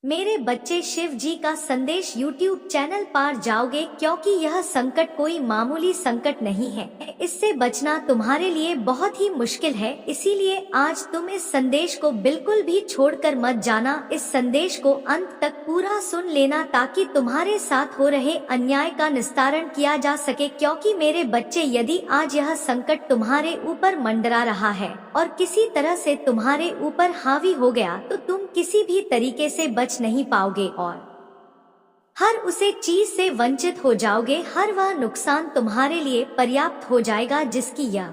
मेरे बच्चे, शिव जी का संदेश YouTube चैनल पार जाओगे, क्योंकि यह संकट कोई मामूली संकट नहीं है। इससे बचना तुम्हारे लिए बहुत ही मुश्किल है, इसीलिए आज तुम इस संदेश को बिल्कुल भी छोड़कर मत जाना। इस संदेश को अंत तक पूरा सुन लेना ताकि तुम्हारे साथ हो रहे अन्याय का निस्तारण किया जा सके। क्योंकि मेरे बच्चे, यदि आज यह संकट तुम्हारे ऊपर मंडरा रहा है और किसी तरह से तुम्हारे ऊपर हावी हो गया, तो तुम किसी भी तरीके से बच नहीं पाओगे और हर उसे चीज से वंचित हो जाओगे। हर वह नुकसान तुम्हारे लिए पर्याप्त हो जाएगा जिसकी यह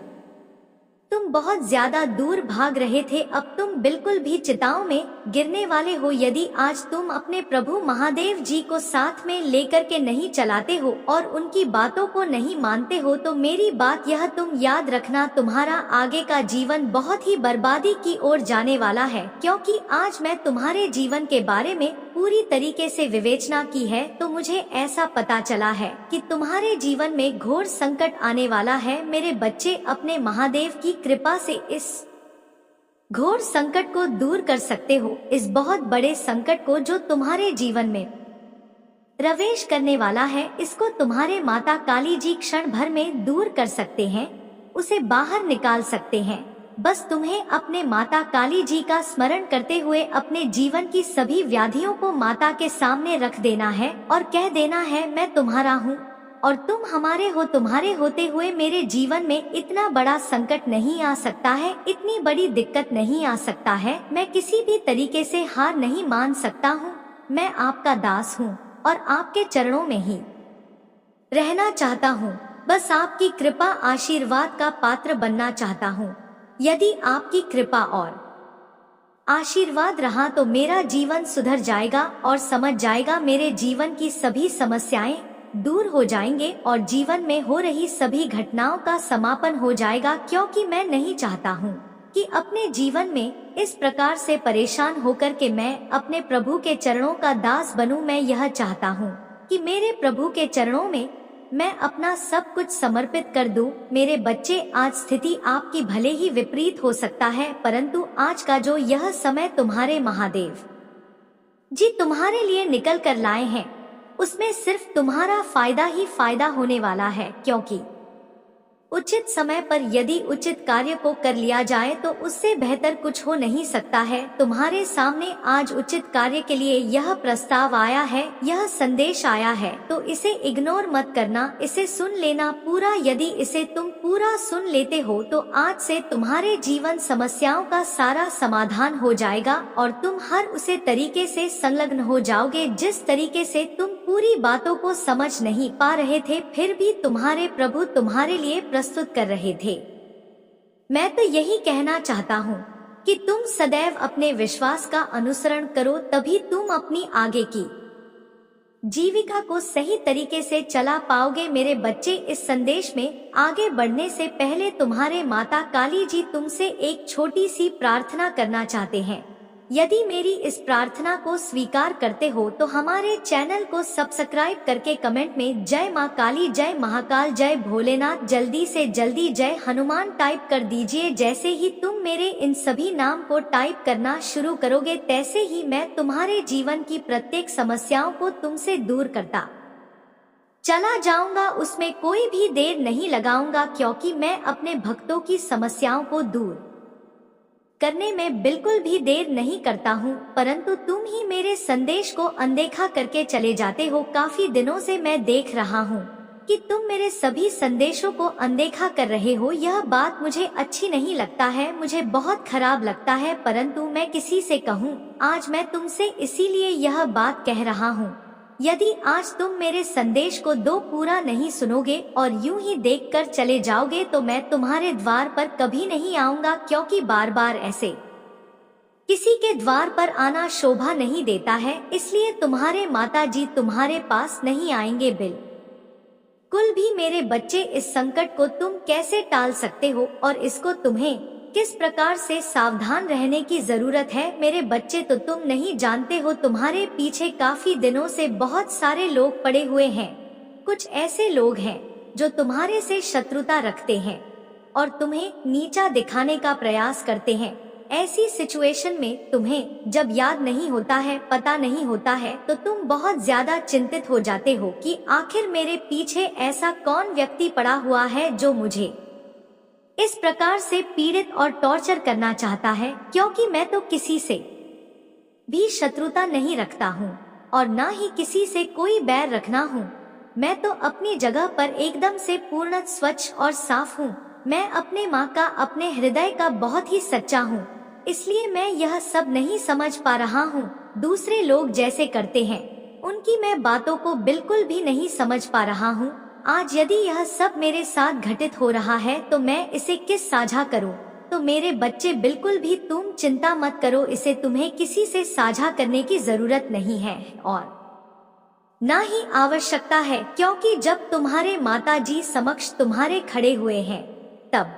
तुम बहुत ज्यादा दूर भाग रहे थे। अब तुम बिल्कुल भी चिताओं में गिरने वाले हो। यदि आज तुम अपने प्रभु महादेव जी को साथ में लेकर के नहीं चलाते हो और उनकी बातों को नहीं मानते हो, तो मेरी बात यह तुम याद रखना, तुम्हारा आगे का जीवन बहुत ही बर्बादी की ओर जाने वाला है। क्योंकि आज मैं तुम्हारे जीवन के बारे में पूरी तरीके से विवेचना की है, तो मुझे ऐसा पता चला है कि तुम्हारे जीवन में घोर संकट आने वाला है। मेरे बच्चे, अपने महादेव की कृपा से इस घोर संकट को दूर कर सकते हो। इस बहुत बड़े संकट को जो तुम्हारे जीवन में प्रवेश करने वाला है, इसको तुम्हारे माता काली जी क्षण भर में दूर कर सकते हैं, उसे बाहर निकाल सकते हैं। बस तुम्हें अपने माता काली जी का स्मरण करते हुए अपने जीवन की सभी व्याधियों को माता के सामने रख देना है और कह देना है, मैं तुम्हारा हूँ और तुम हमारे हो। तुम्हारे होते हुए मेरे जीवन में इतना बड़ा संकट नहीं आ सकता है, इतनी बड़ी दिक्कत नहीं आ सकता है। मैं किसी भी तरीके से हार नहीं मान सकता हूँ। मैं आपका दास हूँ और आपके चरणों में ही रहना चाहता हूँ। बस आपकी कृपा आशीर्वाद का पात्र बनना चाहता हूँ। यदि आपकी कृपा और आशीर्वाद रहा तो मेरा जीवन सुधर जाएगा और समझ जाएगा। मेरे जीवन की सभी समस्याएं दूर हो जाएंगे और जीवन में हो रही सभी घटनाओं का समापन हो जाएगा। क्योंकि मैं नहीं चाहता हूँ कि अपने जीवन में इस प्रकार से परेशान होकर के मैं अपने प्रभु के चरणों का दास बनूं। मैं यह चाहता हूँ कि मेरे प्रभु के चरणों में मैं अपना सब कुछ समर्पित कर दूं। मेरे बच्चे, आज स्थिति आपकी भले ही विपरीत हो सकता है, परंतु आज का जो यह समय तुम्हारे महादेव जी तुम्हारे लिए निकल कर लाए हैं, उसमें सिर्फ तुम्हारा फायदा ही फायदा होने वाला है। क्योंकि उचित समय पर यदि उचित कार्य को कर लिया जाए तो उससे बेहतर कुछ हो नहीं सकता है। तुम्हारे सामने आज उचित कार्य के लिए यह प्रस्ताव आया है, यह संदेश आया है, तो इसे इग्नोर मत करना, इसे सुन लेना पूरा। यदि इसे तुम पूरा सुन लेते हो तो आज से तुम्हारे जीवन समस्याओं का सारा समाधान हो जाएगा और तुम हर उसे तरीके से संलग्न हो जाओगे जिस तरीके से तुम पूरी बातों को समझ नहीं पा रहे थे, फिर भी तुम्हारे प्रभु तुम्हारे लिए प्रस्तुत कर रहे थे। मैं तो यही कहना चाहता हूँ कि तुम सदैव अपने विश्वास का अनुसरण करो, तभी तुम अपनी आगे की जीविका को सही तरीके से चला पाओगे। मेरे बच्चे, इस संदेश में आगे बढ़ने से पहले तुम्हारे माता काली जी तुमसे एक छोटी सी प्रार्थना करना चाहते हैं। यदि मेरी इस प्रार्थना को स्वीकार करते हो तो हमारे चैनल को सब्सक्राइब करके कमेंट में जय माँ काली, जय महाकाल, जय भोलेनाथ, जल्दी से जल्दी जय हनुमान टाइप कर दीजिए। जैसे ही तुम मेरे इन सभी नाम को टाइप करना शुरू करोगे, तैसे ही मैं तुम्हारे जीवन की प्रत्येक समस्याओं को तुमसे दूर करता चला जाऊंगा। उसमें कोई भी देर नहीं लगाऊंगा, क्योंकि मैं अपने भक्तों की समस्याओं को दूर करने में बिल्कुल भी देर नहीं करता हूँ, परंतु तुम ही मेरे संदेश को अनदेखा करके चले जाते हो। काफी दिनों से मैं देख रहा हूँ कि तुम मेरे सभी संदेशों को अनदेखा कर रहे हो। यह बात मुझे अच्छी नहीं लगता है, मुझे बहुत खराब लगता है, परंतु मैं किसी से कहूँ, आज मैं तुमसे इसीलिए यह बात कह रहा हूँ। यदि आज तुम मेरे संदेश को दो पूरा नहीं सुनोगे और यूं ही देखकर चले जाओगे तो मैं तुम्हारे द्वार पर कभी नहीं आऊंगा, क्योंकि बार बार ऐसे किसी के द्वार पर आना शोभा नहीं देता है। इसलिए तुम्हारे माता जी तुम्हारे पास नहीं आएंगे बिल्कुल भी। मेरे बच्चे, इस संकट को तुम कैसे टाल सकते हो और इसको तुम्हें किस प्रकार से सावधान रहने की जरूरत है, मेरे बच्चे, तो तुम नहीं जानते हो। तुम्हारे पीछे काफी दिनों से बहुत सारे लोग पड़े हुए हैं। कुछ ऐसे लोग हैं जो तुम्हारे से शत्रुता रखते हैं और तुम्हें नीचा दिखाने का प्रयास करते हैं। ऐसी सिचुएशन में तुम्हें जब याद नहीं होता है, पता नहीं होता है, तो तुम बहुत ज्यादा चिंतित हो जाते हो कि आखिर मेरे पीछे ऐसा कौन व्यक्ति पड़ा हुआ है जो मुझे इस प्रकार से पीड़ित और टॉर्चर करना चाहता है, क्योंकि मैं तो किसी से भी शत्रुता नहीं रखता हूँ और ना ही किसी से कोई बैर रखना हूँ। मैं तो अपनी जगह पर एकदम से पूर्ण स्वच्छ और साफ हूँ। मैं अपने माँ का, अपने हृदय का बहुत ही सच्चा हूँ। इसलिए मैं यह सब नहीं समझ पा रहा हूँ। दूसरे लोग जैसे करते हैं उनकी मैं बातों को बिल्कुल भी नहीं समझ पा रहा हूँ। आज यदि यह सब मेरे साथ घटित हो रहा है तो मैं इसे किस साझा करूँ? तो मेरे बच्चे बिल्कुल भी तुम चिंता मत करो, इसे तुम्हें किसी से साझा करने की जरूरत नहीं है और ना ही आवश्यकता है, क्योंकि जब तुम्हारे माताजी समक्ष तुम्हारे खड़े हुए हैं तब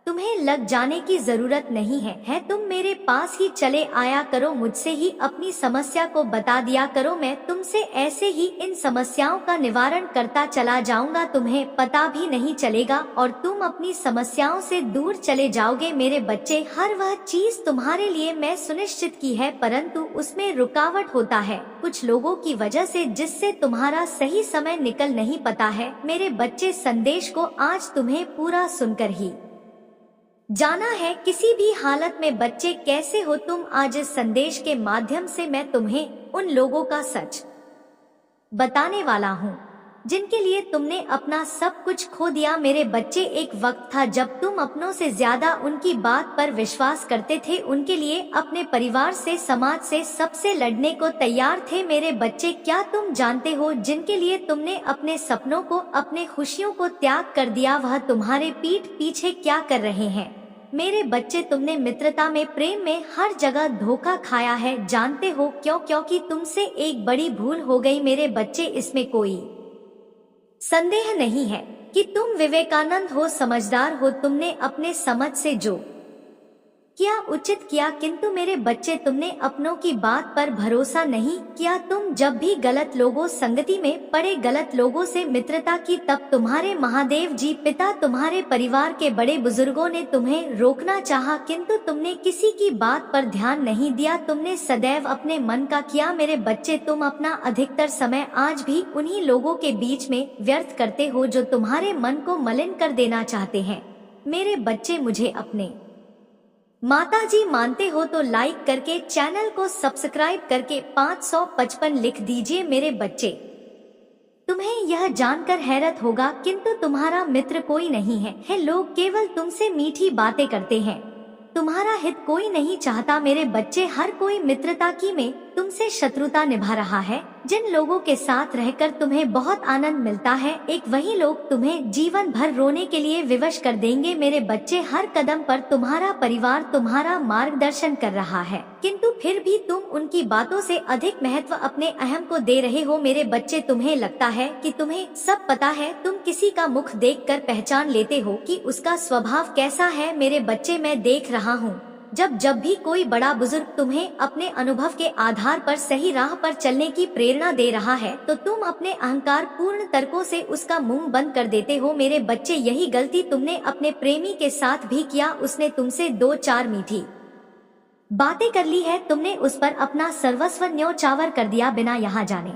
तुम्हें लग जाने की जरूरत नहीं है। तुम मेरे पास ही चले आया करो, मुझसे ही अपनी समस्या को बता दिया करो। मैं तुमसे ऐसे ही इन समस्याओं का निवारण करता चला जाऊंगा, तुम्हें पता भी नहीं चलेगा और तुम अपनी समस्याओं से दूर चले जाओगे। मेरे बच्चे, हर वह चीज तुम्हारे लिए मैं सुनिश्चित की है, परंतु उसमें रुकावट होता है कुछ लोगों की वजह से, जिससे तुम्हारा सही समय निकल नहीं पाता है। मेरे बच्चे, संदेश को आज तुम्हें पूरा सुनकर ही जाना है। किसी भी हालत में बच्चे कैसे हो तुम, आज इस संदेश के माध्यम से मैं तुम्हें उन लोगों का सच बताने वाला हूँ जिनके लिए तुमने अपना सब कुछ खो दिया। मेरे बच्चे, एक वक्त था जब तुम अपनों से ज्यादा उनकी बात पर विश्वास करते थे, उनके लिए, अपने परिवार से, समाज से, सबसे लड़ने को तैयार थे। मेरे बच्चे, क्या तुम जानते हो जिनके लिए तुमने अपने सपनों को, अपने खुशियों को त्याग कर दिया, वह तुम्हारे पीठ पीछे क्या कर रहे हैं? मेरे बच्चे, तुमने मित्रता में, प्रेम में, हर जगह धोखा खाया है। जानते हो क्यों? क्योंकि तुमसे एक बड़ी भूल हो गई। मेरे बच्चे, इसमें कोई संदेह नहीं है कि तुम विवेकानंद हो, समझदार हो, तुमने अपने समझ से जो किया उचित किया, किंतु मेरे बच्चे, तुमने अपनों की बात पर भरोसा नहीं किया। तुम जब भी गलत लोगों संगति में पड़े, गलत लोगों से मित्रता की, तब तुम्हारे महादेव जी, पिता, तुम्हारे परिवार के बड़े बुजुर्गों ने तुम्हें रोकना चाहा, किंतु तुमने किसी की बात पर ध्यान नहीं दिया। तुमने सदैव अपने मन का किया। मेरे बच्चे, तुम अपना अधिकतर समय आज भी उन्हीं लोगों के बीच में व्यर्थ करते हो जो तुम्हारे मन को मलिन कर देना चाहते हैं। मेरे बच्चे, मुझे अपने माताजी मानते हो तो लाइक करके, चैनल को सब्सक्राइब करके 555 लिख दीजिए। मेरे बच्चे, तुम्हें यह जानकर हैरत होगा, किंतु तुम्हारा मित्र कोई नहीं है। लोग केवल तुमसे मीठी बातें करते हैं, तुम्हारा हित कोई नहीं चाहता। मेरे बच्चे, हर कोई मित्रता की में तुमसे शत्रुता निभा रहा है। जिन लोगों के साथ रहकर तुम्हें बहुत आनंद मिलता है, एक वही लोग तुम्हें जीवन भर रोने के लिए विवश कर देंगे। मेरे बच्चे, हर कदम पर तुम्हारा परिवार तुम्हारा मार्गदर्शन कर रहा है, किंतु फिर भी तुम उनकी बातों से अधिक महत्व अपने अहम को दे रहे हो। मेरे बच्चे, तुम्हें लगता है कि तुम्हें सब पता है, तुम किसी का मुख देखकर पहचान लेते हो कि उसका स्वभाव कैसा है। मेरे बच्चे, मैं देख रहा हूँ, जब भी कोई बड़ा बुजुर्ग तुम्हें अपने अनुभव के आधार पर सही राह पर चलने की प्रेरणा दे रहा है, तो तुम अपने अहंकार पूर्ण तर्कों से उसका मुंह बंद कर देते हो। मेरे बच्चे, यही गलती तुमने अपने प्रेमी के साथ भी किया। उसने तुमसे 2-4 मीठी बातें कर ली है, तुमने उस पर अपना सर्वस्व न्योछावर कर दिया, बिना यहाँ जाने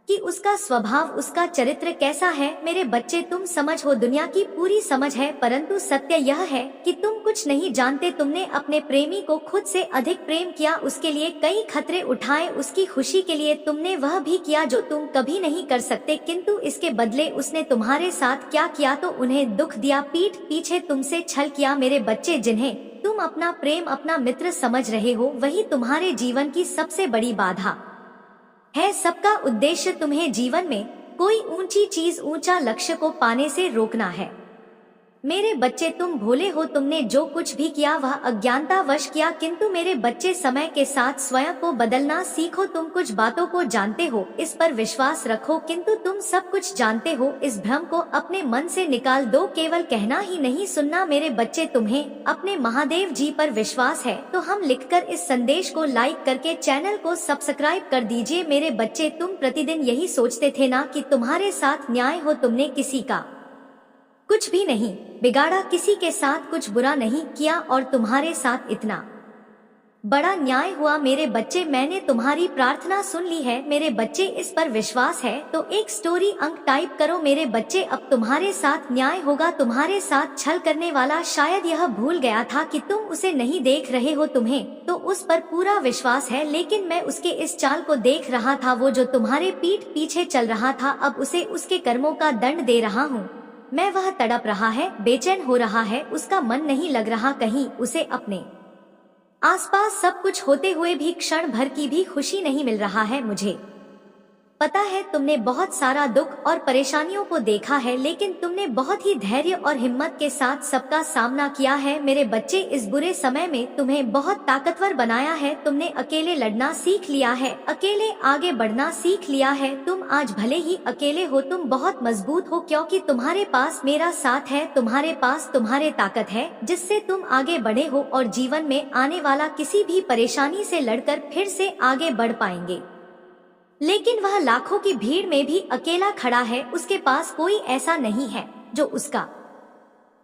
कि उसका स्वभाव, उसका चरित्र कैसा है। मेरे बच्चे, तुम समझ हो, दुनिया की पूरी समझ है, परंतु सत्य यह है कि तुम कुछ नहीं जानते। तुमने अपने प्रेमी को खुद से अधिक प्रेम किया, उसके लिए कई खतरे उठाए, उसकी खुशी के लिए तुमने वह भी किया जो तुम कभी नहीं कर सकते, किंतु इसके बदले उसने तुम्हारे साथ क्या किया? तो उन्हें दुख दिया, पीठ पीछे तुमसे छल किया। मेरे बच्चे, जिन्हें तुम अपना प्रेम, अपना मित्र समझ रहे हो, वही तुम्हारे जीवन की सबसे बड़ी बाधा है। सबका उद्देश्य तुम्हें जीवन में कोई ऊंची चीज, ऊंचा लक्ष्य को पाने से रोकना है। मेरे बच्चे, तुम भोले हो, तुमने जो कुछ भी किया वह अज्ञानतावश किया, किंतु मेरे बच्चे, समय के साथ स्वयं को बदलना सीखो। तुम कुछ बातों को जानते हो, इस पर विश्वास रखो, किंतु तुम सब कुछ जानते हो, इस भ्रम को अपने मन से निकाल दो। केवल कहना ही नहीं, सुनना। मेरे बच्चे, तुम्हें अपने महादेव जी पर विश्वास है तो हम लिखकर इस संदेश को लाइक करके चैनल को सब्सक्राइब कर दीजिए। मेरे बच्चे, तुम प्रतिदिन यही सोचते थे ना कि तुम्हारे साथ न्याय हो, तुमने किसी का कुछ भी नहीं बिगाड़ा, किसी के साथ कुछ बुरा नहीं किया और तुम्हारे साथ इतना बड़ा न्याय हुआ। मेरे बच्चे, मैंने तुम्हारी प्रार्थना सुन ली है मेरे बच्चे, इस पर विश्वास है तो एक स्टोरी अंक टाइप करो मेरे बच्चे। अब तुम्हारे साथ न्याय होगा। तुम्हारे साथ छल करने वाला शायद यह भूल गया था कि तुम उसे नहीं देख रहे हो, तुम्हें तो उस पर पूरा विश्वास है, लेकिन मैं उसके इस चाल को देख रहा था। वो जो तुम्हारे पीठ पीछे चल रहा था, अब उसे उसके कर्मों का दंड दे रहा हूँ मैं। वह तड़प रहा है, बेचैन हो रहा है, उसका मन नहीं लग रहा कहीं। उसे अपने आसपास सब कुछ होते हुए भी क्षण भर की भी खुशी नहीं मिल रहा है। मुझे पता है तुमने बहुत सारा दुख और परेशानियों को देखा है, लेकिन तुमने बहुत ही धैर्य और हिम्मत के साथ सबका सामना किया है मेरे बच्चे। इस बुरे समय में तुम्हें बहुत ताकतवर बनाया है। तुमने अकेले लड़ना सीख लिया है, अकेले आगे बढ़ना सीख लिया है। तुम आज भले ही अकेले हो, तुम बहुत मजबूत हो, क्योंकि तुम्हारे पास मेरा साथ है, तुम्हारे पास तुम्हारे ताकत है जिससे तुम आगे बढ़े हो और जीवन में आने वाला किसी भी परेशानी से लड़कर फिर से आगे बढ़ पाएंगे। लेकिन वह लाखों की भीड़ में भी अकेला खड़ा है, उसके पास कोई ऐसा नहीं है जो उसका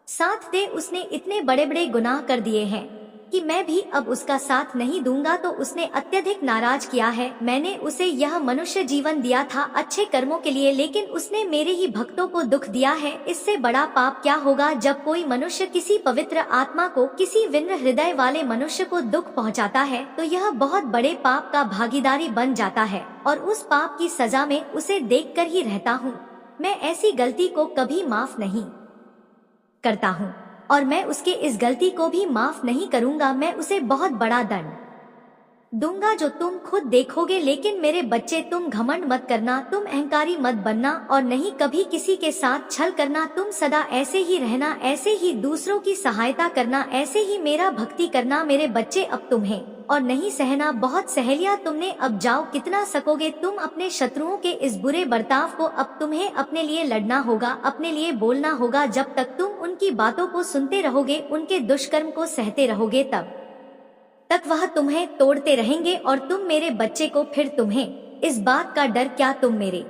साथ दे। उसने इतने बड़े बड़े गुनाह कर दिए हैं कि मैं भी अब उसका साथ नहीं दूंगा, तो उसने अत्यधिक नाराज किया है। मैंने उसे यह मनुष्य जीवन दिया था अच्छे कर्मों के लिए, लेकिन उसने मेरे ही भक्तों को दुख दिया है। इससे बड़ा पाप क्या होगा जब कोई मनुष्य किसी पवित्र आत्मा को, किसी विनम्र हृदय वाले मनुष्य को दुख पहुंचाता है, तो यह बहुत बड़े पाप का भागीदारी बन जाता है और उस पाप की सजा में उसे देखकर ही रहता हूँ। मैं ऐसी गलती को कभी माफ नहीं करता हूँ और मैं उसके इस गलती को भी माफ नहीं करूंगा। मैं उसे बहुत बड़ा दंड दूंगा जो तुम खुद देखोगे। लेकिन मेरे बच्चे, तुम घमंड मत करना, तुम अहंकारी मत बनना और नहीं कभी किसी के साथ छल करना। तुम सदा ऐसे ही रहना, ऐसे ही दूसरों की सहायता करना, ऐसे ही मेरा भक्ति करना मेरे बच्चे। अब तुम्हें और नहीं सहना, बहुत सह लिया तुमने, अब जाओ, कितना सकोगे तुम अपने शत्रुओं के इस बुरे बर्ताव को। अब तुम्हें अपने लिए लड़ना होगा, अपने लिए बोलना होगा। जब तक तुम उनकी बातों को सुनते रहोगे, उनके दुष्कर्म को सहते रहोगे, तब तक वह तुम्हें तोड़ते रहेंगे और तुम मेरे बच्चे को, फिर तुम्हें इस बात का डर क्या तुम मेरे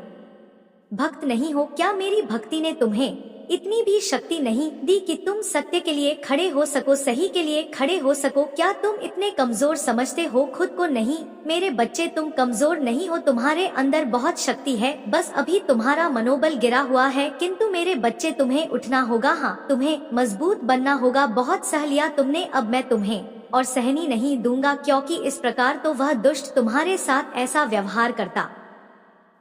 भक्त नहीं हो क्या? मेरी भक्ति ने तुम्हें इतनी भी शक्ति नहीं दी कि तुम सत्य के लिए खड़े हो सको, सही के लिए खड़े हो सको? क्या तुम इतने कमजोर समझते हो खुद को? नहीं मेरे बच्चे, तुम कमजोर नहीं हो, तुम्हारे अंदर बहुत शक्ति है, बस अभी तुम्हारा मनोबल गिरा हुआ है। किंतु मेरे बच्चे, तुम्हें उठना होगा, हाँ तुम्हें मजबूत बनना होगा। बहुत सह लिया तुमने, अब मैं तुम्हें और सहनी नहीं दूंगा, क्योंकि इस प्रकार तो वह दुष्ट तुम्हारे साथ ऐसा व्यवहार करता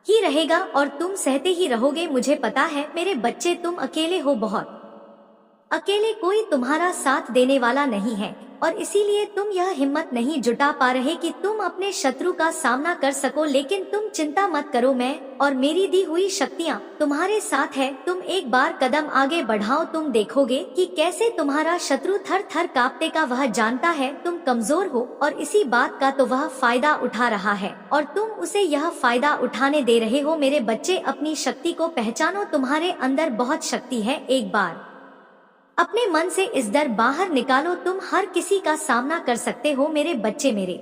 ही रहेगा और तुम सहते ही रहोगे। मुझे पता है मेरे बच्चे, तुम अकेले हो, बहुत अकेले, कोई तुम्हारा साथ देने वाला नहीं है और इसीलिए तुम यह हिम्मत नहीं जुटा पा रहे कि तुम अपने शत्रु का सामना कर सको। लेकिन तुम चिंता मत करो, मैं और मेरी दी हुई शक्तियाँ तुम्हारे साथ है। तुम एक बार कदम आगे बढ़ाओ, तुम देखोगे कि कैसे तुम्हारा शत्रु थर थर कांपते का। वह जानता है तुम कमजोर हो और इसी बात का तो वह फायदा उठा रहा है और तुम उसे यह फायदा उठाने दे रहे हो। मेरे बच्चे, अपनी शक्ति को पहचानो, तुम्हारे अंदर बहुत शक्ति है। एक बार अपने मन से इस डर बाहर निकालो, तुम हर किसी का सामना कर सकते हो मेरे बच्चे। मेरे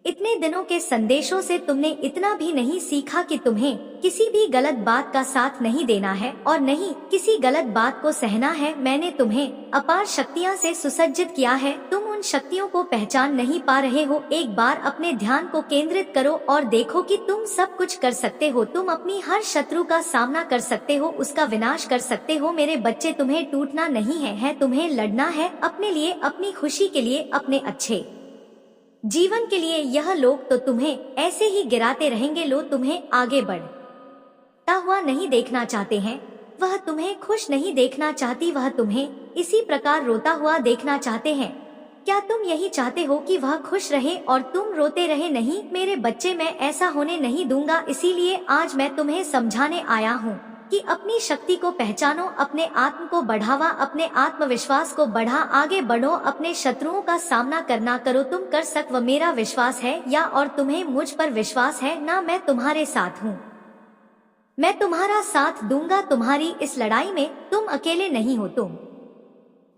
इतने दिनों के संदेशों से तुमने इतना भी नहीं सीखा कि तुम्हें किसी भी गलत बात का साथ नहीं देना है और नहीं किसी गलत बात को सहना है। मैंने तुम्हें अपार शक्तियां से सुसज्जित किया है, तुम उन शक्तियों को पहचान नहीं पा रहे हो। एक बार अपने ध्यान को केंद्रित करो और देखो कि तुम सब कुछ कर सकते हो। तुम अपनी हर शत्रु का सामना कर सकते हो, उसका विनाश कर सकते हो। मेरे बच्चे, तुम्हें टूटना नहीं है, तुम्हें लड़ना है अपने लिए, अपनी खुशी के लिए, अपने अच्छे जीवन के लिए। यह लोग तो तुम्हें ऐसे ही गिराते रहेंगे, लोग तुम्हें आगे बढ़ता हुआ नहीं देखना चाहते हैं, वह तुम्हें खुश नहीं देखना चाहती, वह तुम्हें इसी प्रकार रोता हुआ देखना चाहते हैं। क्या तुम यही चाहते हो कि वह खुश रहे और तुम रोते रहे? नहीं मेरे बच्चे, मैं ऐसा होने नहीं दूंगा। इसीलिए आज मैं तुम्हें समझाने आया हूँ कि अपनी शक्ति को पहचानो, अपने आत्म को बढ़ावा, अपने आत्मविश्वास को बढ़ा, आगे बढ़ो, अपने शत्रुओं का सामना करना करो। तुम कर सकते, मेरा विश्वास है या और तुम्हें मुझ पर विश्वास है ना? मैं तुम्हारे साथ हूँ, मैं तुम्हारा साथ दूंगा तुम्हारी इस लड़ाई में। तुम अकेले नहीं हो, तुम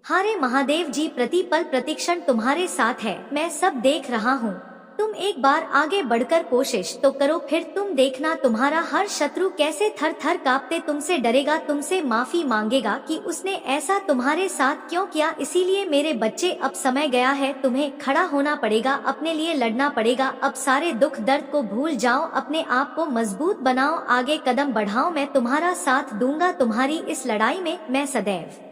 हारे महादेव जी प्रति पल प्रतिक्षण तुम्हारे साथ है। मैं सब देख रहा हूँ, तुम एक बार आगे बढ़कर कोशिश तो करो, फिर तुम देखना तुम्हारा हर शत्रु कैसे थर थर कांपते तुमसे डरेगा, तुमसे माफी मांगेगा कि उसने ऐसा तुम्हारे साथ क्यों किया। इसीलिए मेरे बच्चे अब समय गया है, तुम्हें खड़ा होना पड़ेगा, अपने लिए लड़ना पड़ेगा। अब सारे दुख दर्द को भूल जाओ, अपने आप को मजबूत बनाओ, आगे कदम बढ़ाओ। मैं तुम्हारा साथ दूंगा, तुम्हारी इस लड़ाई में मैं सदैव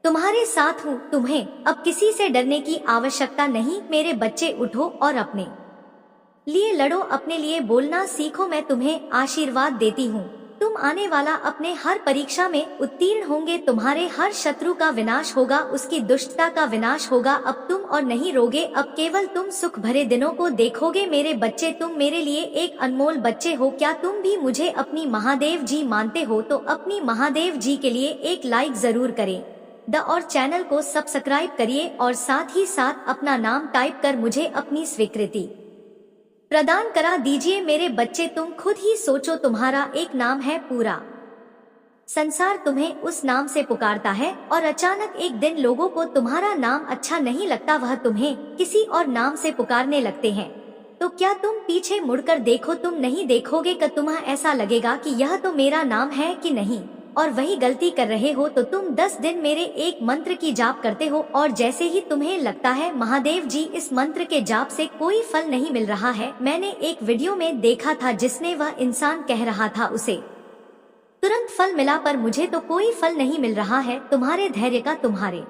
तुम्हारे साथ हूँ। तुम्हें अब किसी से डरने की आवश्यकता नहीं। मेरे बच्चे उठो और अपने लिए लड़ो, अपने लिए बोलना सीखो। मैं तुम्हें आशीर्वाद देती हूँ, तुम आने वाला अपने हर परीक्षा में उत्तीर्ण होंगे। तुम्हारे हर शत्रु का विनाश होगा, उसकी दुष्टता का विनाश होगा। अब तुम और नहीं रोगे, अब केवल तुम सुख भरे दिनों को देखोगे। मेरे बच्चे, तुम मेरे लिए एक अनमोल बच्चे हो। क्या तुम भी मुझे अपनी महादेव जी मानते हो? तो अपनी महादेव जी के लिए एक लाइक जरूर करें और चैनल को सब्सक्राइब करिए और साथ ही साथ अपना नाम टाइप कर मुझे अपनी स्वीकृति प्रदान करा दीजिए। मेरे बच्चे, तुम खुद ही सोचो, तुम्हारा एक नाम है, पूरा संसार तुम्हें उस नाम से पुकारता है और अचानक एक दिन लोगों को तुम्हारा नाम अच्छा नहीं लगता, वह तुम्हें किसी और नाम से पुकारने लगते हैं। तो क्या तुम पीछे मुड़कर देखो? तुम नहीं देखोगे कि तुम्हें ऐसा लगेगा कि यह तो मेरा नाम है कि नहीं, और वही गलती कर रहे हो। तो तुम 10 दिन मेरे एक मंत्र की जाप करते हो और जैसे ही तुम्हें लगता है महादेव जी इस मंत्र के जाप से कोई फल नहीं मिल रहा है, मैंने एक वीडियो में देखा था जिसने वह इंसान कह रहा था उसे तुरंत फल मिला, पर मुझे तो कोई फल नहीं मिल रहा है। तुम्हारे धैर्य का, तुम्हारे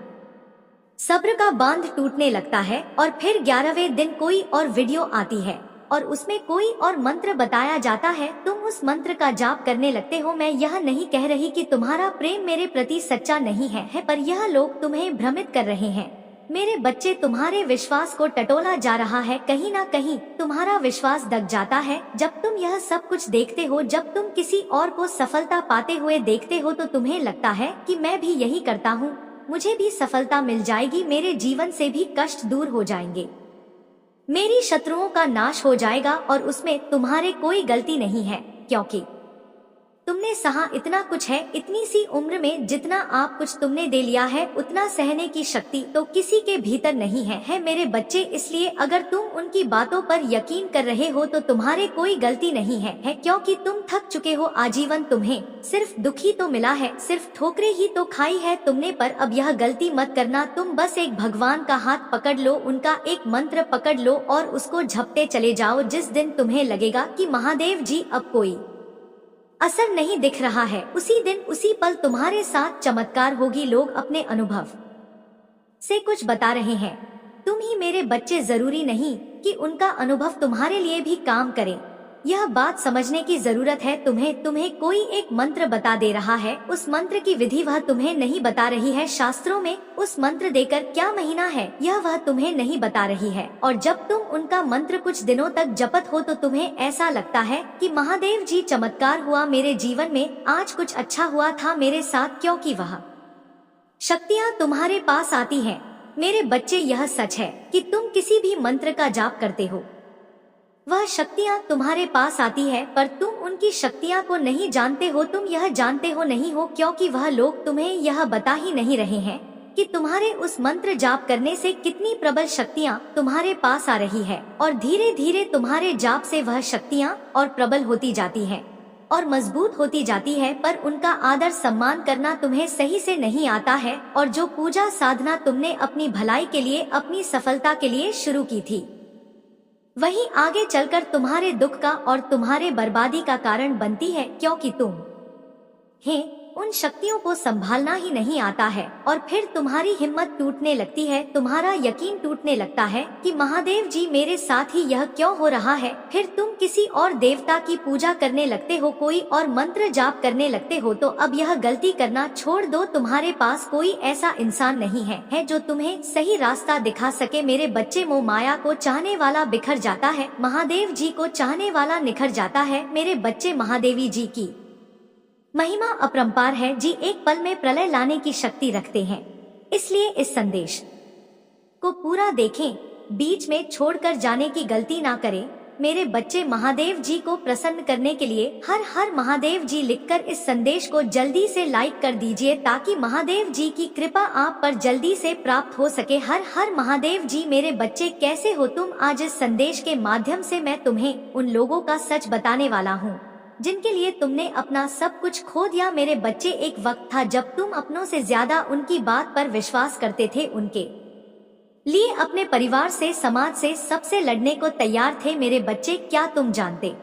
सब्र का बांध टूटने लगता है और फिर 11वें दिन कोई और वीडियो आती है और उसमें कोई और मंत्र बताया जाता है, तुम उस मंत्र का जाप करने लगते हो। मैं यह नहीं कह रही कि तुम्हारा प्रेम मेरे प्रति सच्चा नहीं है, पर यह लोग तुम्हें भ्रमित कर रहे हैं। मेरे बच्चे, तुम्हारे विश्वास को टटोला जा रहा है, कहीं ना कहीं तुम्हारा विश्वास दब जाता है जब तुम यह सब कुछ देखते हो। जब तुम किसी और को सफलता पाते हुए देखते हो तो तुम्हें लगता है कि मैं भी यही करता हूँ, मुझे भी सफलता मिल जाएगी, मेरे जीवन से भी कष्ट दूर हो जाएंगे, मेरी शत्रुओं का नाश हो जाएगा। और उसमें तुम्हारे कोई गलती नहीं है, क्योंकि तुमने सहा इतना कुछ है। इतनी सी उम्र में जितना आप कुछ तुमने दे लिया है, उतना सहने की शक्ति तो किसी के भीतर नहीं है मेरे बच्चे। इसलिए अगर तुम उनकी बातों पर यकीन कर रहे हो तो तुम्हारे कोई गलती नहीं है, क्योंकि तुम थक चुके हो आजीवन। तुम्हें सिर्फ दुख ही तो मिला है, सिर्फ ठोकरें ही तो खाई है तुमने। पर अब यह गलती मत करना, तुम बस एक भगवान का हाथ पकड़ लो, उनका एक मंत्र पकड़ लो और उसको झपटे चले जाओ। जिस दिन तुम्हें लगेगा कि महादेव जी अब कोई असर नहीं दिख रहा है, उसी दिन उसी पल तुम्हारे साथ चमत्कार होगी। लोग अपने अनुभव से कुछ बता रहे हैं, तुम ही मेरे बच्चे, जरूरी नहीं कि उनका अनुभव तुम्हारे लिए भी काम करे। यह बात समझने की जरूरत है। तुम्हें कोई एक मंत्र बता दे रहा है, उस मंत्र की विधि वह तुम्हें नहीं बता रही है। शास्त्रों में उस मंत्र देकर क्या महीना है यह वह तुम्हें नहीं बता रही है। और जब तुम उनका मंत्र कुछ दिनों तक जपत हो तो तुम्हें ऐसा लगता है कि महादेव जी चमत्कार हुआ मेरे जीवन में, आज कुछ अच्छा हुआ था मेरे साथ, क्योंकि वह शक्तियाँ तुम्हारे पास आती हैं। मेरे बच्चे, यह सच है कि तुम किसी भी मंत्र का जाप करते हो, वह शक्तियाँ तुम्हारे पास आती है, पर तुम उनकी शक्तियाँ को नहीं जानते हो। तुम यह जानते हो नहीं हो क्योंकि वह लोग तुम्हें यह बता ही नहीं रहे हैं कि तुम्हारे उस मंत्र जाप करने से कितनी प्रबल शक्तियाँ तुम्हारे पास आ रही है। और धीरे धीरे तुम्हारे जाप से वह शक्तियाँ और प्रबल होती जाती है और मजबूत होती जाती है, पर उनका आदर सम्मान करना तुम्हें सही से नहीं आता है। और जो पूजा साधना तुमने अपनी भलाई के लिए, अपनी सफलता के लिए शुरू की थी, वही आगे चलकर तुम्हारे दुख का और तुम्हारे बर्बादी का कारण बनती है, क्योंकि तुम्हें उन शक्तियों को संभालना ही नहीं आता है। और फिर तुम्हारी हिम्मत टूटने लगती है, तुम्हारा यकीन टूटने लगता है कि महादेव जी मेरे साथ ही यह क्यों हो रहा है। फिर तुम किसी और देवता की पूजा करने लगते हो, कोई और मंत्र जाप करने लगते हो। तो अब यह गलती करना छोड़ दो। तुम्हारे पास कोई ऐसा इंसान नहीं है जो तुम्हें सही रास्ता दिखा सके। मेरे बच्चे, मोह माया को चाहने वाला बिखर जाता है, महादेव जी को चाहने वाला निखर जाता है। मेरे बच्चे, महादेवी जी की महिमा अपरंपार है जी, एक पल में प्रलय लाने की शक्ति रखते हैं। इसलिए इस संदेश को पूरा देखें, बीच में छोड़कर जाने की गलती ना करें। मेरे बच्चे महादेव जी को प्रसन्न करने के लिए हर हर महादेव जी लिखकर इस संदेश को जल्दी से लाइक कर दीजिए ताकि महादेव जी की कृपा आप पर जल्दी से प्राप्त हो सके। हर हर महादेव जी। मेरे बच्चे कैसे हो तुम? आज इस संदेश के माध्यम से मैं तुम्हें उन लोगों का सच बताने वाला हूँ जिनके लिए तुमने अपना सब कुछ खो दिया। मेरे बच्चे, एक वक्त था जब तुम अपनों से ज्यादा उनकी बात पर विश्वास करते थे, उनके लिए अपने परिवार से, समाज से सबसे लड़ने को तैयार थे। मेरे बच्चे, क्या तुम जानते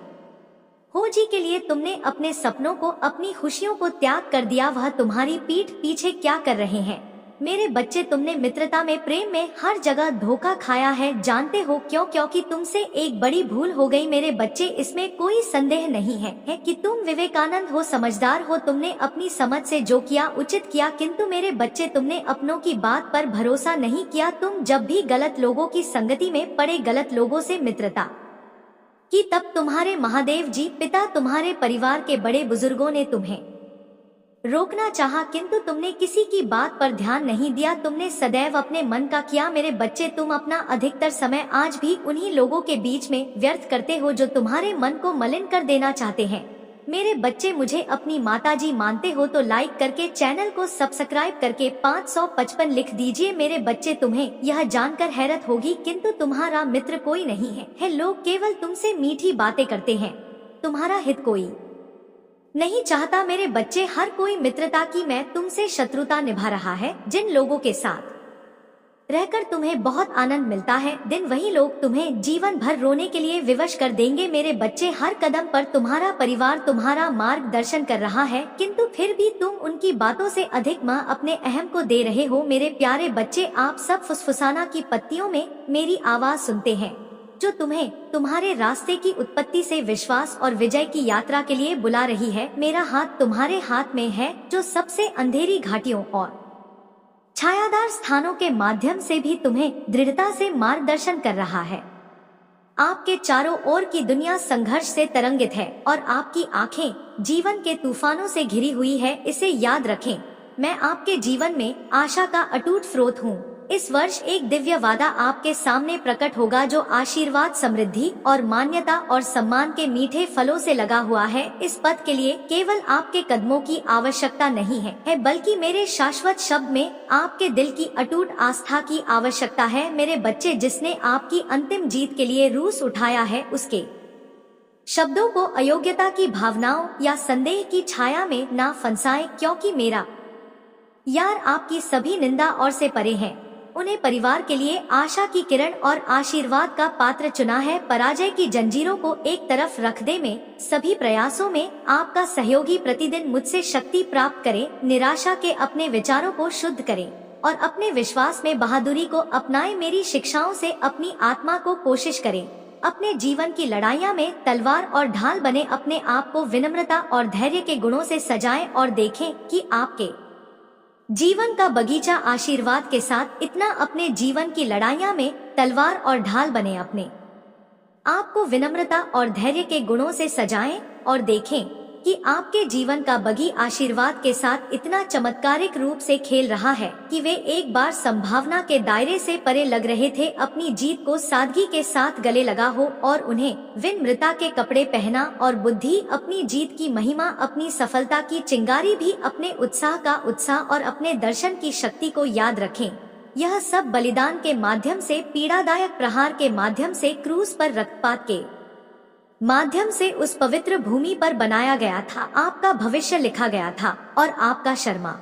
हो जी के लिए तुमने अपने सपनों को, अपनी खुशियों को त्याग कर दिया? वह तुम्हारी पीठ पीछे क्या कर रहे हैं? मेरे बच्चे, तुमने मित्रता में, प्रेम में हर जगह धोखा खाया है। जानते हो क्यों? क्योंकि तुमसे एक बड़ी भूल हो गई। मेरे बच्चे, इसमें कोई संदेह नहीं है कि तुम विवेकानंद हो, समझदार हो। तुमने अपनी समझ से जो किया उचित किया, किंतु मेरे बच्चे तुमने अपनों की बात पर भरोसा नहीं किया। तुम जब भी गलत लोगों की संगति में पड़े, गलत लोगों से मित्रता की, तब तुम्हारे महादेव जी, पिता, तुम्हारे परिवार के बड़े बुजुर्गों ने तुम्हें रोकना चाहा, किंतु तुमने किसी की बात पर ध्यान नहीं दिया। तुमने सदैव अपने मन का किया। मेरे बच्चे, तुम अपना अधिकतर समय आज भी उन्हीं लोगों के बीच में व्यर्थ करते हो जो तुम्हारे मन को मलिन कर देना चाहते हैं। मेरे बच्चे, मुझे अपनी माताजी मानते हो तो लाइक करके, चैनल को सब्सक्राइब करके 555 लिख दीजिए। मेरे बच्चे, तुम्हें यह जानकर हैरत होगी, किंतु तुम्हारा मित्र कोई नहीं है। लोग केवल तुमसे मीठी बातें करते हैं, तुम्हारा हित कोई नहीं चाहता। मेरे बच्चे, हर कोई मित्रता की मैं तुमसे शत्रुता निभा रहा है। जिन लोगों के साथ रहकर तुम्हें बहुत आनंद मिलता है, दिन वही लोग तुम्हें जीवन भर रोने के लिए विवश कर देंगे। मेरे बच्चे, हर कदम पर तुम्हारा परिवार तुम्हारा मार्गदर्शन कर रहा है, किंतु फिर भी तुम उनकी बातों से अधिक मां अपने अहम को दे रहे हो। मेरे प्यारे बच्चे, आप सब फुसफुसाना की पत्तियों में मेरी आवाज सुनते हैं जो तुम्हें तुम्हारे रास्ते की उत्पत्ति से विश्वास और विजय की यात्रा के लिए बुला रही है। मेरा हाथ तुम्हारे हाथ में है जो सबसे अंधेरी घाटियों और छायादार स्थानों के माध्यम से भी तुम्हें दृढ़ता से मार्गदर्शन कर रहा है। आपके चारों ओर की दुनिया संघर्ष से तरंगित है और आपकी आंखें जीवन के तूफानों से घिरी हुई है। इसे याद रखें, मैं आपके जीवन में आशा का अटूट स्रोत हूँ। इस वर्ष एक दिव्य वादा आपके सामने प्रकट होगा जो आशीर्वाद, समृद्धि और मान्यता और सम्मान के मीठे फलों से लगा हुआ है। इस पद के लिए केवल आपके कदमों की आवश्यकता नहीं है, बल्कि मेरे शाश्वत शब्द में आपके दिल की अटूट आस्था की आवश्यकता है। मेरे बच्चे, जिसने आपकी अंतिम जीत के लिए रूस उठाया है, उसके शब्दों को अयोग्यता की भावनाओं या संदेह की छाया में ना फंसाएं, क्योंकि मेरा यार आपकी सभी निंदा और से परे है। उन्हें परिवार के लिए आशा की किरण और आशीर्वाद का पात्र चुना है। पराजय की जंजीरों को एक तरफ रख दे। में सभी प्रयासों में आपका सहयोगी प्रतिदिन मुझसे शक्ति प्राप्त करे, निराशा के अपने विचारों को शुद्ध करे और अपने विश्वास में बहादुरी को अपनाए। मेरी शिक्षाओं से अपनी आत्मा को कोशिश करे, अपने जीवन की लड़ाइयाँ में तलवार और ढाल बने। अपने आप को विनम्रता और धैर्य के गुणों से सजाएं और देखें कि आपके जीवन का बगीचा आशीर्वाद के साथ इतना अपने जीवन की लड़ाइयाँ में तलवार और ढाल बने। अपने आप को विनम्रता और धैर्य के गुणों से सजाएं और देखें कि आपके जीवन का बगी आशीर्वाद के साथ इतना चमत्कारिक रूप से खेल रहा है कि वे एक बार संभावना के दायरे से परे लग रहे थे। अपनी जीत को सादगी के साथ गले लगा हो और उन्हें विनम्रता के कपड़े पहना और बुद्धि अपनी जीत की महिमा, अपनी सफलता की चिंगारी भी अपने उत्साह का उत्साह और अपने दर्शन की शक्ति को याद रखें। यह सब बलिदान के माध्यम से, पीड़ादायक प्रहार के माध्यम से, क्रूस पर रक्तपात के माध्यम से उस पवित्र भूमि पर बनाया गया था। आपका भविष्य लिखा गया था और आपका शर्मा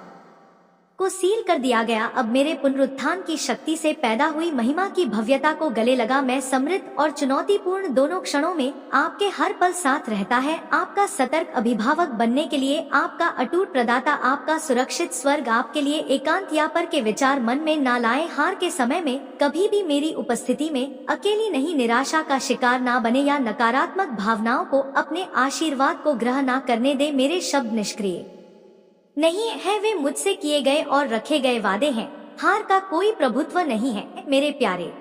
को सील कर दिया गया। अब मेरे पुनरुत्थान की शक्ति से पैदा हुई महिमा की भव्यता को गले लगा। मैं समृद्ध और चुनौतीपूर्ण दोनों क्षणों में आपके हर पल साथ रहता है। आपका सतर्क अभिभावक बनने के लिए, आपका अटूट प्रदाता, आपका सुरक्षित स्वर्ग। आपके लिए एकांत यापर के विचार मन में ना लाएं। हार के समय में कभी भी मेरी उपस्थिति में अकेली नहीं, निराशा का शिकार ना बने या नकारात्मक भावनाओं को अपने आशीर्वाद को ग्रहण ना करने दे। मेरे शब्द निष्क्रिय नहीं है, वे मुझसे किए गए और रखे गए वादे हैं। हार का कोई प्रभुत्व नहीं है। मेरे प्यारे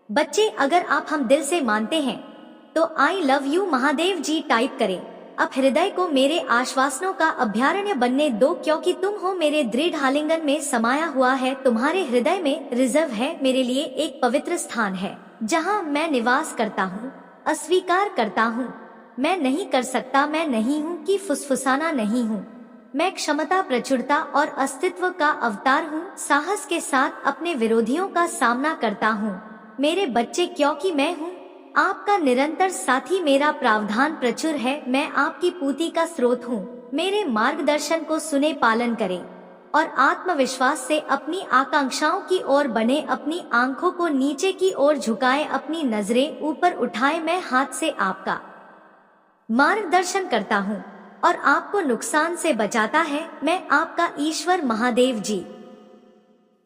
बच्चे, अगर आप हम दिल से मानते हैं तो I love you Mahadev ji type करें। अब हृदय को मेरे आश्वासनों का अभयारण्य बनने दो, क्योंकि तुम हो मेरे दृढ़ आलिंगन में समाया हुआ है। तुम्हारे हृदय में रिजर्व है मेरे लिए एक पवित्र स्थान है जहाँ मैं निवास करता हूँ। अस्वीकार करता हूँ। मैं नहीं कर सकता, मैं नहीं हूँ कि फुसफुसाना नहीं हूँ। मैं क्षमता, प्रचुरता और अस्तित्व का अवतार हूँ। साहस के साथ अपने विरोधियों का सामना करता हूँ। मेरे बच्चे, क्योंकि मैं हूँ आपका निरंतर साथी, मेरा प्रावधान प्रचुर है। मैं आपकी पूर्ति का स्रोत हूँ। मेरे मार्गदर्शन को सुने, पालन करें और आत्मविश्वास से अपनी आकांक्षाओं की ओर बने। अपनी आंखों को नीचे की ओर झुकाएं, अपनी नजरें ऊपर उठाएं। मैं हाथ से आपका मार्गदर्शन करता हूँ और आपको नुकसान से बचाता है। मैं आपका ईश्वर महादेव जी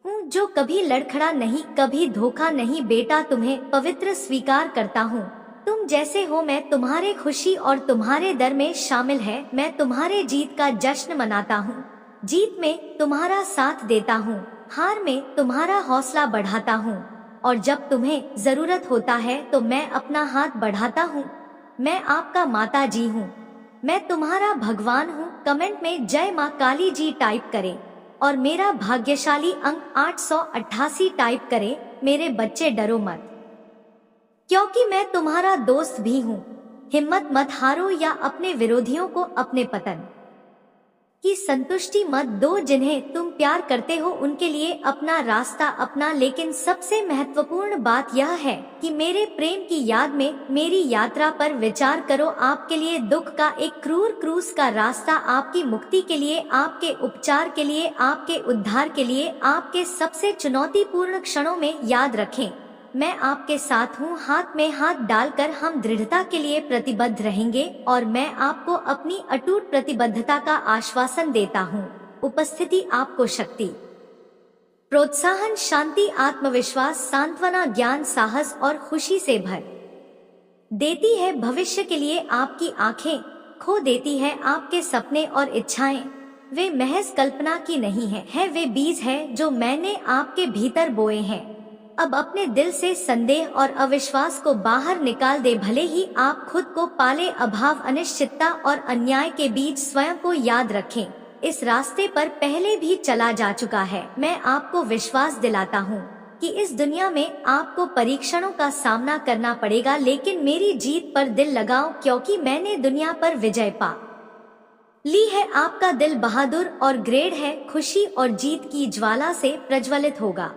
हूँ, जो कभी लड़खड़ा नहीं, कभी धोखा नहीं। बेटा, तुम्हें पवित्र स्वीकार करता हूँ। तुम जैसे हो, मैं तुम्हारे खुशी और तुम्हारे दर में शामिल है। मैं तुम्हारे जीत का जश्न मनाता हूँ। जीत में तुम्हारा साथ देता हूँ, हार में तुम्हारा हौसला बढ़ाता हूँ। और जब तुम्हें जरूरत होता है तो मैं अपना हाथ बढ़ाता हूँ। मैं आपका माता जी हूँ, मैं तुम्हारा भगवान हूँ। कमेंट में जय माँ काली जी टाइप करें और मेरा भाग्यशाली अंक 888 टाइप करें। मेरे बच्चे, डरो मत, क्योंकि मैं तुम्हारा दोस्त भी हूँ। हिम्मत मत हारो या अपने विरोधियों को अपने पतन की संतुष्टि मत दो। जिन्हें तुम प्यार करते हो उनके लिए अपना रास्ता अपना। लेकिन सबसे महत्वपूर्ण बात यह है कि मेरे प्रेम की याद में मेरी यात्रा पर विचार करो। आपके लिए दुख का एक क्रूर क्रूस का रास्ता, आपकी मुक्ति के लिए, आपके उपचार के लिए, आपके उद्धार के लिए, आपके सबसे चुनौतीपूर्ण क्षणों में। याद रखें, मैं आपके साथ हूँ। हाथ में हाथ डालकर हम दृढ़ता के लिए प्रतिबद्ध रहेंगे और मैं आपको अपनी अटूट प्रतिबद्धता का आश्वासन देता हूँ। उपस्थिति आपको शक्ति, प्रोत्साहन, शांति, आत्मविश्वास, सांत्वना, ज्ञान, साहस और खुशी से भर देती है। भविष्य के लिए आपकी आंखें खो देती है। आपके सपने और इच्छाएं, वे महज कल्पना की नहीं है वे बीज है जो मैंने आपके भीतर बोए हैं। अब अपने दिल से संदेह और अविश्वास को बाहर निकाल दे। भले ही आप खुद को पाले, अभाव, अनिश्चितता और अन्याय के बीच स्वयं को याद रखें, इस रास्ते पर पहले भी चला जा चुका है। मैं आपको विश्वास दिलाता हूँ कि इस दुनिया में आपको परीक्षणों का सामना करना पड़ेगा, लेकिन मेरी जीत पर दिल लगाओ, क्योंकि मैंने दुनिया पर विजय पा ली है। आपका दिल बहादुर और दृढ़ है, खुशी और जीत की ज्वाला से प्रज्वलित होगा।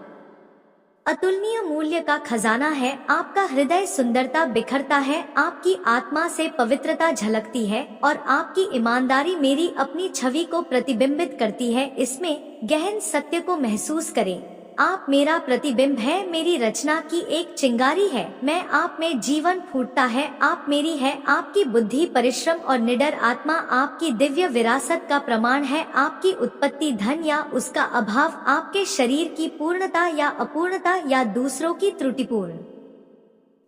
अतुलनीय मूल्य का खजाना है। आपका हृदय सुंदरता बिखरता है, आपकी आत्मा से पवित्रता झलकती है और आपकी ईमानदारी मेरी अपनी छवि को प्रतिबिंबित करती है। इसमें गहन सत्य को महसूस करें। आप मेरा प्रतिबिंब है, मेरी रचना की एक चिंगारी है। मैं आप में जीवन फूटता है, आप मेरी है। आपकी बुद्धि, परिश्रम और निडर आत्मा आपकी दिव्य विरासत का प्रमाण है। आपकी उत्पत्ति, धन या उसका अभाव, आपके शरीर की पूर्णता या अपूर्णता या दूसरों की त्रुटिपूर्ण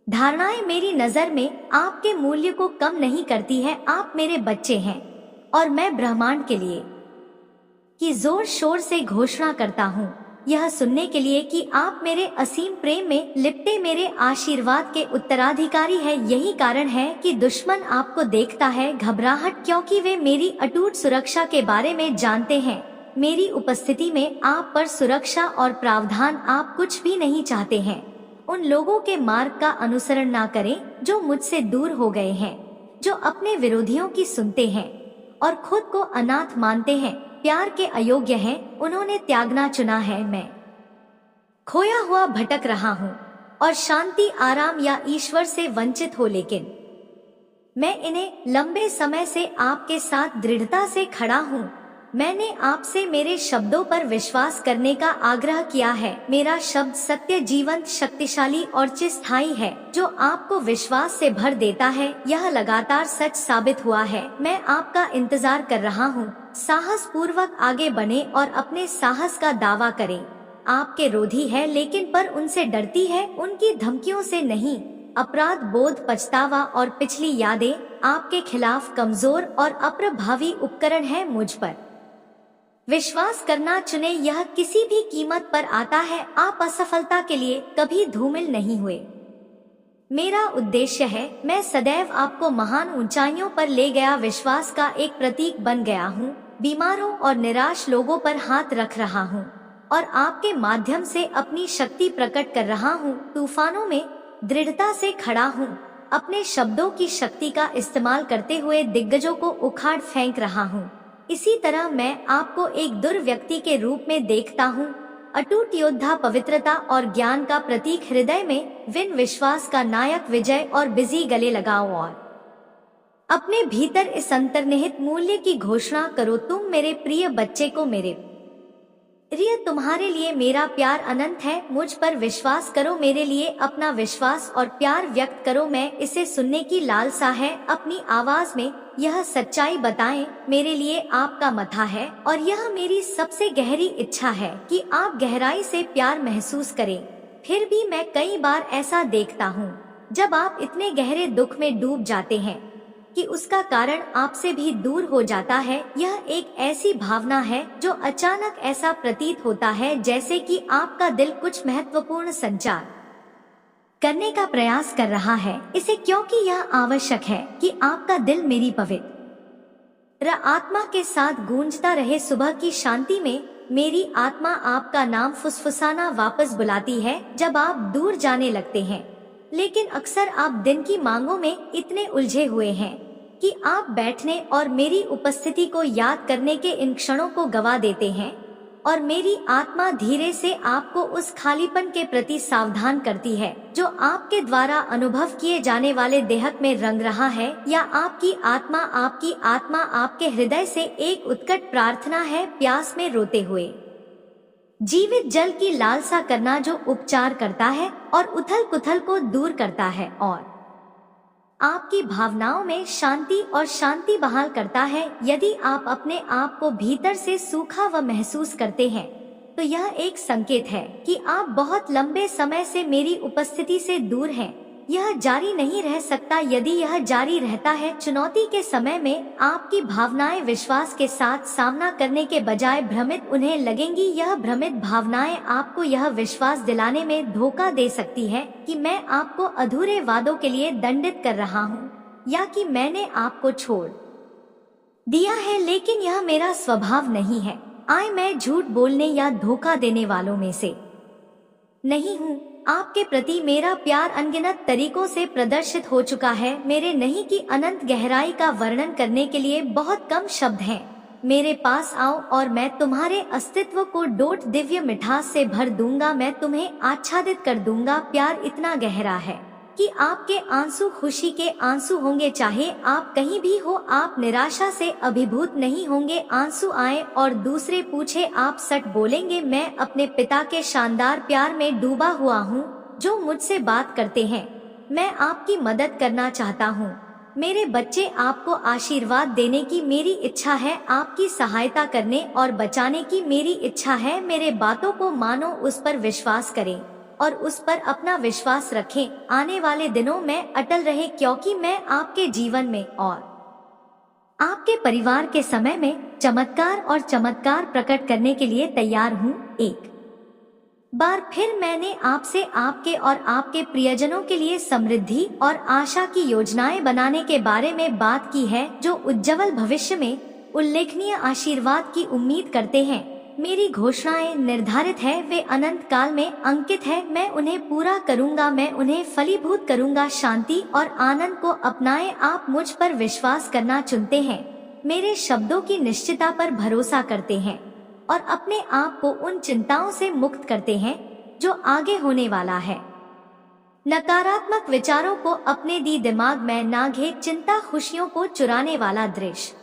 धारणाएं मेरी नजर में आपके मूल्य को कम नहीं करती है। आप मेरे बच्चे हैं और मैं ब्रह्मांड के लिए की जोर शोर से घोषणा करता हूँ, यह सुनने के लिए कि आप मेरे असीम प्रेम में लिपटे मेरे आशीर्वाद के उत्तराधिकारी हैं। यही कारण है कि दुश्मन आपको देखता है घबराहट, क्योंकि वे मेरी अटूट सुरक्षा के बारे में जानते हैं। मेरी उपस्थिति में आप पर सुरक्षा और प्रावधान। आप कुछ भी नहीं चाहते हैं। उन लोगों के मार्ग का अनुसरण ना करें जो मुझसे दूर हो गए हैं, जो अपने विरोधियों की सुनते हैं और खुद को अनाथ मानते हैं, प्यार के अयोग्य हैं। उन्होंने त्यागना चुना है। मैं खोया हुआ भटक रहा हूँ और शांति, आराम या ईश्वर से वंचित हो, लेकिन मैं इन्हें लंबे समय से आपके साथ दृढ़ता से खड़ा हूँ। मैंने आपसे मेरे शब्दों पर विश्वास करने का आग्रह किया है। मेरा शब्द सत्य, जीवंत, शक्तिशाली और चिरस्थायी है, जो आपको विश्वास से भर देता है। यह लगातार सच साबित हुआ है। मैं आपका इंतजार कर रहा हूँ। साहस पूर्वक आगे बने और अपने साहस का दावा करें। आपके रोधी है लेकिन पर उनसे डरती है, उनकी धमकियों से नहीं। अपराध बोध, पछतावा और पिछली यादें आपके खिलाफ कमजोर और अप्रभावी उपकरण है। मुझ पर विश्वास करना चुने, यह किसी भी कीमत पर आता है। आप असफलता के लिए कभी धूमिल नहीं हुए। मेरा उद्देश्य है, मैं सदैव आपको महान ऊंचाइयों पर ले गया, विश्वास का एक प्रतीक बन गया हूँ। बीमारों और निराश लोगों पर हाथ रख रहा हूँ और आपके माध्यम से अपनी शक्ति प्रकट कर रहा हूँ। तूफानों में दृढ़ता से खड़ा हूँ अपने शब्दों की शक्ति का इस्तेमाल करते हुए दिग्गजों को उखाड़ फेंक रहा हूँ। इसी तरह मैं आपको एक दुर्व्यक्ति के रूप में देखता हूँ। अटूट योद्धा, पवित्रता और ज्ञान का प्रतीक, हृदय में विन विश्वास का नायक, विजय और बिजी गले लगाओ और अपने भीतर इस अंतर्निहित मूल्य की घोषणा करो, तुम मेरे प्रिय बच्चे को मेरे प्रिय, तुम्हारे लिए मेरा प्यार अनंत है। मुझ पर विश्वास करो, मेरे लिए अपना विश्वास और प्यार व्यक्त करो। मैं इसे सुनने की लालसा है। अपनी आवाज में यह सच्चाई बताएं, मेरे लिए आपका मथा है और यह मेरी सबसे गहरी इच्छा है कि आप गहराई से प्यार महसूस करें। फिर भी मैं कई बार ऐसा देखता हूँ जब आप इतने गहरे दुख में डूब जाते हैं कि उसका कारण आपसे भी दूर हो जाता है। यह एक ऐसी भावना है जो अचानक ऐसा प्रतीत होता है जैसे कि आपका दिल कुछ महत्वपूर्ण संचार करने का प्रयास कर रहा है इसे, क्योंकि यह आवश्यक है कि आपका दिल मेरी पवित्र आत्मा के साथ गूंजता रहे। सुबह की शांति में मेरी आत्मा आपका नाम फुसफुसाना वापस बुलाती है जब आप दूर जाने लगते हैं। लेकिन अक्सर आप दिन की मांगों में इतने उलझे हुए हैं कि आप बैठने और मेरी उपस्थिति को याद करने के इन क्षणों को गवा देते हैं, और मेरी आत्मा धीरे से आपको उस खालीपन के प्रति सावधान करती है जो आपके द्वारा अनुभव किए जाने वाले देहक में रंग रहा है, या आपकी आत्मा आपके हृदय से एक उत्कट प्रार्थना है, प्यास में रोते हुए जीवित जल की लालसा करना, जो उपचार करता है और उथल पुथल को दूर करता है और आपकी भावनाओं में शांति और शांति बहाल करता है। यदि आप अपने आप को भीतर से सूखा व महसूस करते हैं तो यह एक संकेत है कि आप बहुत लंबे समय से मेरी उपस्थिति से दूर हैं। यह जारी नहीं रह सकता। यदि यह जारी रहता है, चुनौती के समय में आपकी भावनाएं विश्वास के साथ सामना करने के बजाय भ्रमित उन्हें लगेंगी। यह भ्रमित भावनाएं आपको यह विश्वास दिलाने में धोखा दे सकती है कि मैं आपको अधूरे वादों के लिए दंडित कर रहा हूँ या कि मैंने आपको छोड़ दिया है, लेकिन यह मेरा स्वभाव नहीं है। मैं झूठ बोलने या धोखा देने वालों में से नहीं हूँ। आपके प्रति मेरा प्यार अनगिनत तरीकों से प्रदर्शित हो चुका है। मेरे नहीं की अनंत गहराई का वर्णन करने के लिए बहुत कम शब्द हैं। मेरे पास आओ और मैं तुम्हारे अस्तित्व को डोट दिव्य मिठास से भर दूंगा। मैं तुम्हें आच्छादित कर दूंगा। प्यार इतना गहरा है कि आपके आंसू खुशी के आंसू होंगे, चाहे आप कहीं भी हो। आप निराशा से अभिभूत नहीं होंगे। आंसू आए और दूसरे पूछे, आप सच बोलेंगे। मैं अपने पिता के शानदार प्यार में डूबा हुआ हूँ जो मुझसे बात करते हैं। मैं आपकी मदद करना चाहता हूँ मेरे बच्चे। आपको आशीर्वाद देने की मेरी इच्छा है, आपकी सहायता करने और बचाने की मेरी इच्छा है। मेरे बातों को मानो, उस पर विश्वास करें और उस पर अपना विश्वास रखें। आने वाले दिनों में अटल रहे, क्योंकि मैं आपके जीवन में और आपके परिवार के समय में चमत्कार प्रकट करने के लिए तैयार हूँ। एक बार फिर मैंने आपसे आपके और आपके प्रियजनों के लिए समृद्धि और आशा की योजनाएं बनाने के बारे में बात की है, जो उज्जवल भविष्य में उल्लेखनीय आशीर्वाद की उम्मीद करते हैं। मेरी घोषणाएं निर्धारित है, वे अनंत काल में अंकित है। मैं उन्हें पूरा करूंगा, मैं उन्हें फलीभूत करूंगा। शांति और आनंद को अपनाएं। आप मुझ पर विश्वास करना चुनते हैं, मेरे शब्दों की निश्चितता पर भरोसा करते हैं और अपने आप को उन चिंताओं से मुक्त करते हैं जो आगे होने वाला है। नकारात्मक विचारों को अपने दिमाग में ना घेर। चिंता खुशियों को चुराने वाला दृश्य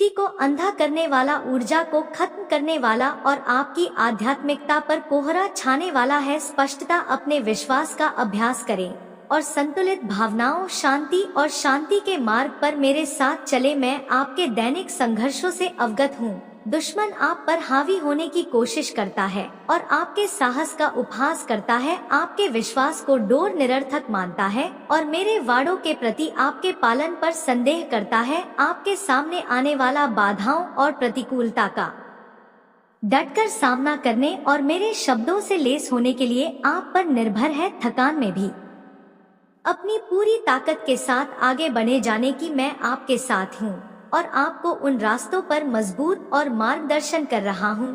को अंधा करने वाला, ऊर्जा को खत्म करने वाला और आपकी आध्यात्मिकता पर कोहरा छाने वाला है। स्पष्टता, अपने विश्वास का अभ्यास करें और संतुलित भावनाओं, शांति और शांति के मार्ग पर मेरे साथ चले। मैं आपके दैनिक संघर्षों से अवगत हूँ। दुश्मन आप पर हावी होने की कोशिश करता है और आपके साहस का उपहास करता है। आपके विश्वास को डोर निरर्थक मानता है और मेरे वादों के प्रति आपके पालन पर संदेह करता है। आपके सामने आने वाला बाधाओं और प्रतिकूलता का डटकर सामना करने और मेरे शब्दों से लेस होने के लिए आप पर निर्भर है। थकान में भी अपनी पूरी ताकत के साथ आगे बढ़े जाने की मैं आपके साथ हूँ और आपको उन रास्तों पर मजबूत और मार्गदर्शन कर रहा हूँ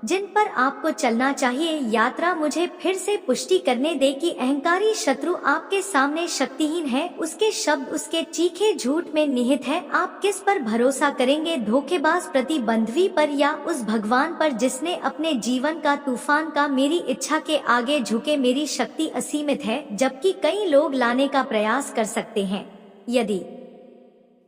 जिन पर आपको चलना चाहिए। यात्रा मुझे फिर से पुष्टि करने दे कि अहंकारी शत्रु आपके सामने शक्तिहीन है, उसके शब्द उसके चीखे झूठ में निहित है। आप किस पर भरोसा करेंगे, धोखेबाज प्रतिबंधी पर या उस भगवान पर जिसने अपने जीवन का तूफान का मेरी इच्छा के आगे झुके। मेरी शक्ति असीमित है, जबकि कई लोग लाने का प्रयास कर सकते हैं। यदि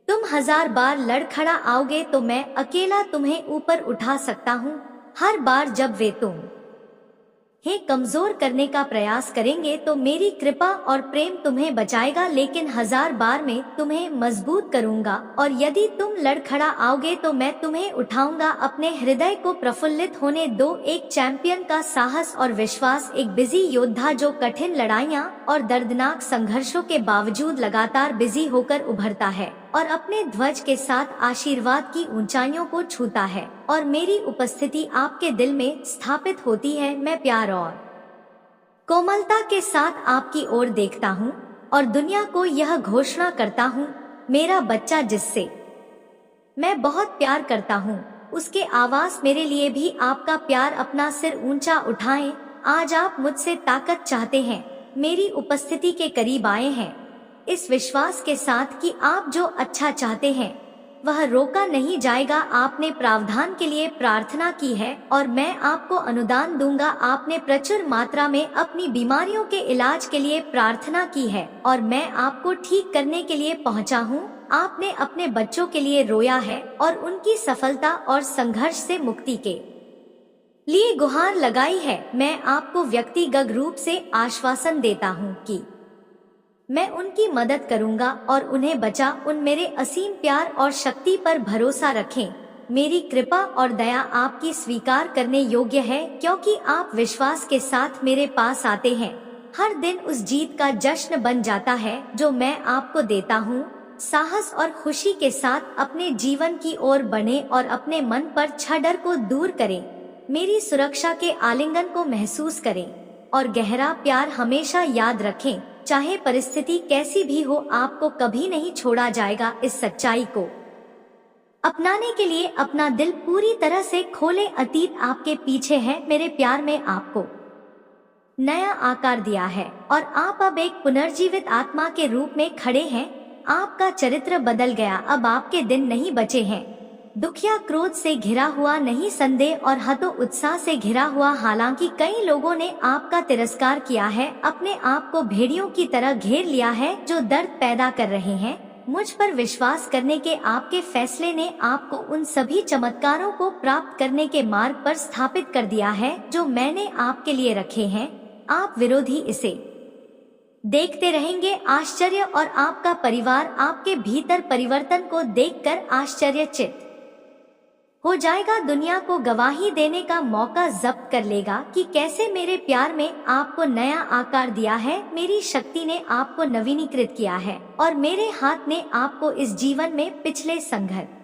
तुम 1000 बार लड़खड़ा आओगे तो मैं अकेला तुम्हें ऊपर उठा सकता हूँ। हर बार जब वे तुम्हें कमजोर करने का प्रयास करेंगे तो मेरी कृपा और प्रेम तुम्हें बचाएगा, लेकिन 1000 बार में तुम्हें मजबूत करूंगा। और यदि तुम लड़खड़ा आओगे तो मैं तुम्हें उठाऊंगा। अपने हृदय को प्रफुल्लित होने दो। एक चैंपियन का साहस और विश्वास, एक बिजी योद्धा जो कठिन लड़ाइयाँ और दर्दनाक संघर्षों के बावजूद लगातार बिजी होकर उभरता है और अपने ध्वज के साथ आशीर्वाद की ऊंचाइयों को छूता है। और मेरी उपस्थिति आपके दिल में स्थापित होती है। मैं प्यार और कोमलता के साथ आपकी ओर देखता हूँ और दुनिया को यह घोषणा करता हूँ, मेरा बच्चा जिससे मैं बहुत प्यार करता हूँ, उसके आवाज मेरे लिए भी आपका प्यार। अपना सिर ऊंचा उठाएं। आज आप मुझसे ताकत चाहते हैं, मेरी उपस्थिति के करीब आए हैं, इस विश्वास के साथ कि आप जो अच्छा चाहते हैं वह रोका नहीं जाएगा। आपने प्रावधान के लिए प्रार्थना की है और मैं आपको अनुदान दूंगा। आपने प्रचुर मात्रा में अपनी बीमारियों के इलाज के लिए प्रार्थना की है और मैं आपको ठीक करने के लिए पहुंचा हूं। आपने अपने बच्चों के लिए रोया है और उनकी सफलता और संघर्ष से मुक्ति के लिए गुहार लगाई है। मैं आपको व्यक्तिगत रूप से आश्वासन देता हूं कि मैं उनकी मदद करूंगा और उन्हें बचा। उन मेरे असीम प्यार और शक्ति पर भरोसा रखें। मेरी कृपा और दया आपकी स्वीकार करने योग्य है, क्योंकि आप विश्वास के साथ मेरे पास आते हैं। हर दिन उस जीत का जश्न बन जाता है जो मैं आपको देता हूँ। साहस और खुशी के साथ अपने जीवन की ओर बढ़ें और अपने मन पर डर को दूर करें। मेरी सुरक्षा के आलिंगन को महसूस करें और गहरा प्यार हमेशा याद रखें। चाहे परिस्थिति कैसी भी हो, आपको कभी नहीं छोड़ा जाएगा। इस सच्चाई को अपनाने के लिए अपना दिल पूरी तरह से खोले। अतीत आपके पीछे है, मेरे प्यार में आपको नया आकार दिया है और आप अब एक पुनर्जीवित आत्मा के रूप में खड़े हैं। आपका चरित्र बदल गया, अब आपके दिन नहीं बचे हैं दुख या क्रोध से घिरा हुआ नहीं, संदेह और हतो उत्साह से घिरा हुआ। हालांकि कई लोगों ने आपका तिरस्कार किया है, अपने आप को भेड़ियों की तरह घेर लिया है जो दर्द पैदा कर रहे हैं, मुझ पर विश्वास करने के आपके फैसले ने आपको उन सभी चमत्कारों को प्राप्त करने के मार्ग पर स्थापित कर दिया है जो मैंने आपके लिए रखे हैं। आप विरोधी इसे देखते रहेंगे आश्चर्य, और आपका परिवार आपके भीतर परिवर्तन को देखकर आश्चर्यचकित हो जाएगा। दुनिया को गवाही देने का मौका जब्त कर लेगा कि कैसे मेरे प्यार में आपको नया आकार दिया है। मेरी शक्ति ने आपको नवीनीकृत किया है और मेरे हाथ ने आपको इस जीवन में पिछले संघर्ष